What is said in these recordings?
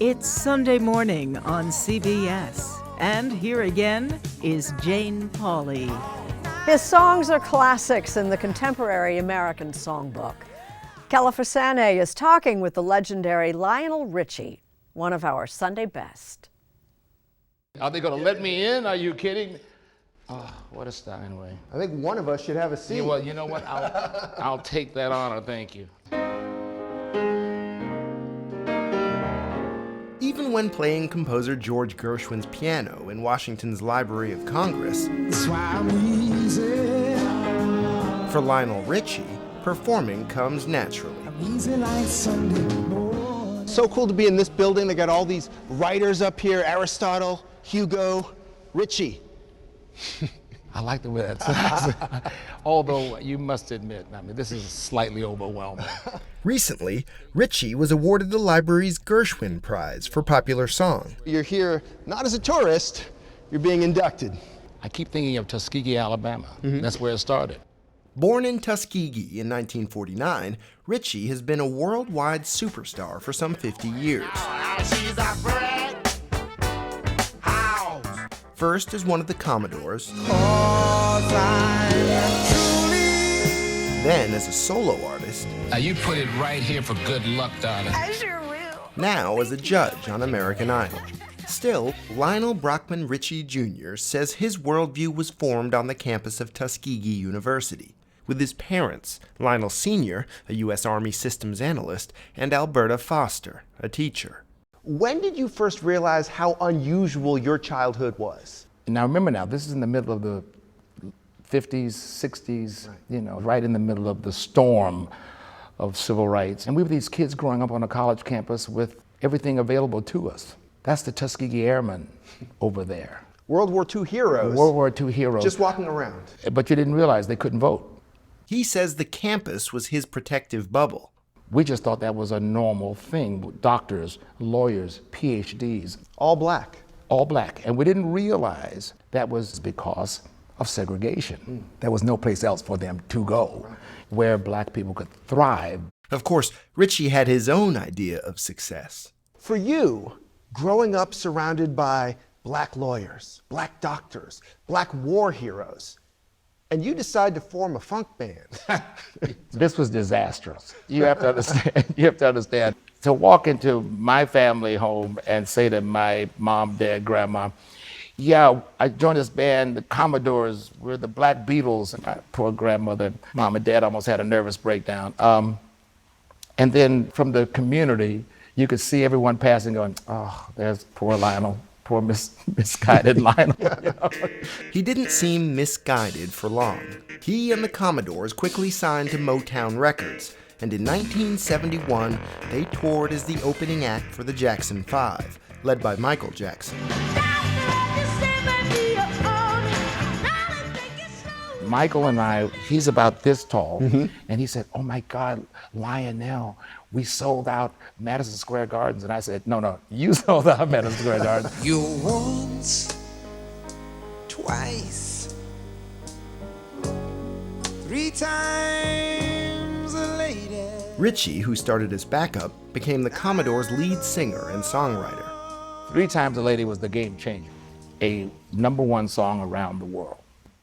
It's Sunday morning on CBS. And here again is Jane Pauley. His songs are classics in the contemporary American songbook. Kelefa Sanneh is talking with the legendary Lionel Richie, one of our Sunday best. Are they going to let me in? Are you kidding? Oh, what a Steinway. I think one of us should have a seat. You know what? I'll take that honor, thank you. Even when playing composer George Gershwin's piano in Washington's Library of Congress, for Lionel Richie, performing comes naturally. So cool to be in this building. They got all these writers up here, Aristotle, Hugo, Richie. I like the way that sounds. Although you must admit, this is slightly overwhelming. Recently, Richie was awarded the library's Gershwin Prize for popular song. You're here not as a tourist, you're being inducted. I keep thinking of Tuskegee, Alabama. That's where it started. Born in Tuskegee in 1949, Richie has been a worldwide superstar for some 50 years. First as one of the Commodores, then as a solo artist. Now you put it right here for good luck, darling. I sure will. Now as a judge on American Idol. Still, Lionel Brockman Richie Jr. says his worldview was formed on the campus of Tuskegee University, with his parents, Lionel Sr., a U.S. Army systems analyst, and Alberta Foster, a teacher. When did you first realize how unusual your childhood was? Now remember this is in the middle of the 50s, 60s, right in the middle of the storm of civil rights. And we were these kids growing up on a college campus with everything available to us. That's the Tuskegee Airmen over there. World War II heroes. World War II heroes. Just walking around. But you didn't realize they couldn't vote. He says the campus was his protective bubble. We just thought that was a normal thing. Doctors, lawyers, PhDs. All black. All black. And we didn't realize that was because of segregation. There was no place else for them to go where black people could thrive. Of course, Richie had his own idea of success. For you, growing up surrounded by black lawyers, black doctors, black war heroes, and you decide to form a funk band. This was disastrous. You have to understand. To walk into my family home and say to my mom, dad, grandma, yeah, I joined this band, the Commodores, we're the Black Beatles. And my poor grandmother, mom and dad almost had a nervous breakdown. And then from the community, you could see everyone passing going, oh, there's poor Lionel. Poor misguided Lionel. He didn't seem misguided for long. He and the Commodores quickly signed to Motown Records, and in 1971, they toured as the opening act for the Jackson 5, led by Michael Jackson. Michael and I, he's about this tall, and he said, oh my God, Lionel, we sold out Madison Square Gardens. And I said, no, you sold out Madison Square Gardens. You once, twice, 3 times a lady. Richie, who started as backup, became the Commodores' lead singer and songwriter. 3 Times a Lady was the game changer, a #1 song around the world.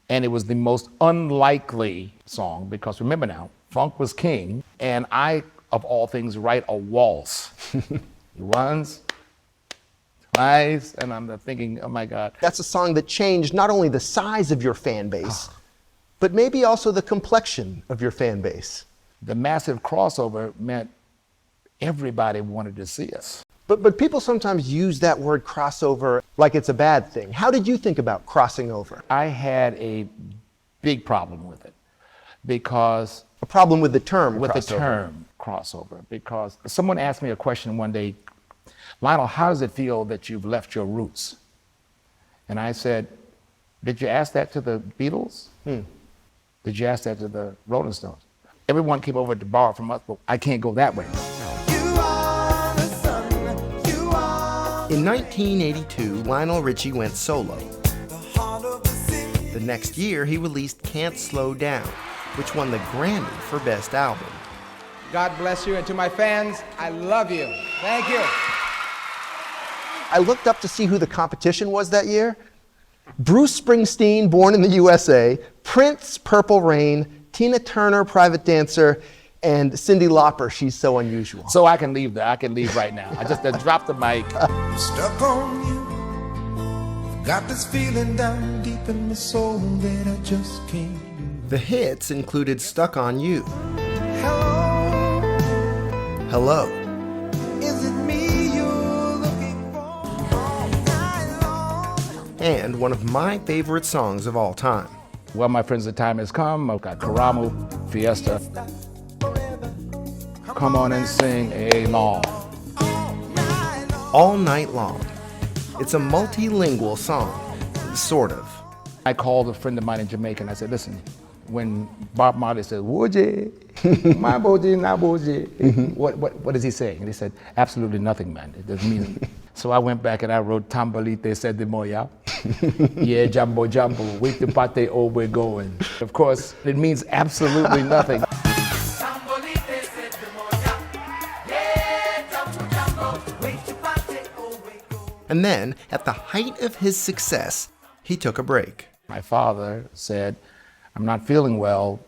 And it was the most unlikely song because remember now, funk was king, and I, of all things, write a waltz. Once, twice, and I'm thinking, oh my God. That's a song that changed not only the size of your fan base, but maybe also the complexion of your fan base. The massive crossover meant everybody wanted to see us. But people sometimes use that word crossover like it's a bad thing. How did you think about crossing over? I had a big problem with it because... A problem with the term with crossover. the term crossover, because someone asked me a question one day, Lionel, how does it feel that you've left your roots? And I said, did you ask that to the Beatles? Did you ask that to the Rolling Stones? Everyone came over to borrow from us, but I can't go that way. In 1982, Lionel Richie went solo. The next year, he released Can't Slow Down, which won the Grammy for Best Album. God bless you, and to my fans, I love you. Thank you. I looked up to see who the competition was that year. Bruce Springsteen, Born in the USA, Prince, Purple Rain, Tina Turner, Private Dancer, and Cyndi Lauper, She's So Unusual. So I can leave there. I can leave right now. I just dropped the mic. Stuck on you. Got this feeling down deep in my soul that I just can't. The hits included Stuck on You, Hello, Hello, is it me you're looking for all night long? and one of my favorite songs of all time, Well, my friends, the time has come. I've got Karamu, Fiesta. Come on and sing along. All Night Long. It's a multilingual song, sort of. I called a friend of mine in Jamaica and I said, listen, when Bob Marley said, Woje, my boji, na boji, what is he saying? And he said, absolutely nothing, man. It doesn't mean anything. So I went back and I wrote Tambalite said the moya. Yeah, Jambo Jambo, with the pate, oh, we're going. Of course, it means absolutely nothing. And then, at the height of his success, he took a break. My father said, I'm not feeling well.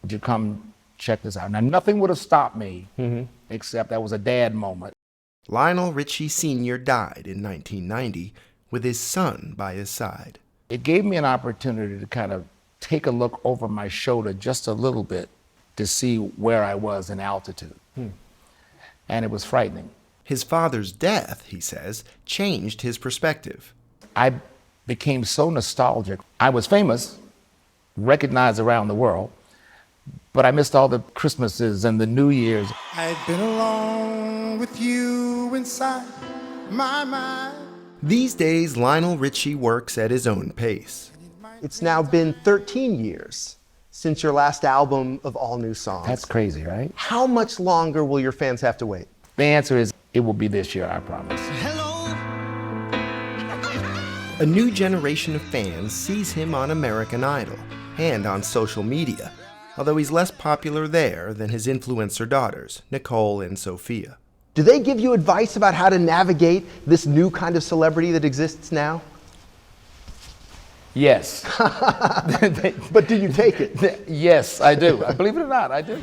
Would you come check this out? Now, nothing would have stopped me, except that was a dad moment. Lionel Richie Sr. died in 1990 with his son by his side. It gave me an opportunity to kind of take a look over my shoulder just a little bit to see where I was in altitude. And it was frightening. His father's death, he says, changed his perspective. I became so nostalgic. I was famous, recognized around the world, but I missed all the Christmases and the New Year's. I'd been alone with you inside my mind. These days, Lionel Richie works at his own pace. It's now been 13 years since your last album of all new songs. That's crazy, right? How much longer will your fans have to wait? The answer is, it will be this year, I promise. A new generation of fans sees him on American Idol and on social media, although he's less popular there than his influencer daughters, Nicole and Sophia. Do they give you advice about how to navigate this new kind of celebrity that exists now? Yes. But do you take it? Yes, I do. Believe it or not, I do.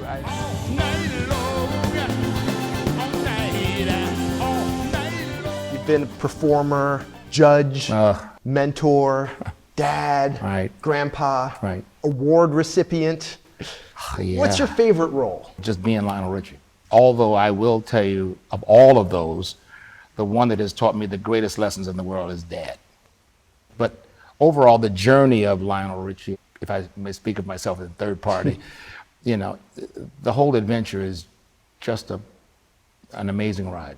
You've been a performer, judge, mentor, dad, Right. grandpa, Right. award recipient. Yeah. What's your favorite role? Just being Lionel Richie. Although I will tell you, of all of those, the one that has taught me the greatest lessons in the world is Dad. But overall, the journey of Lionel Richie, if I may speak of myself in third party, you know, the whole adventure is just an amazing ride.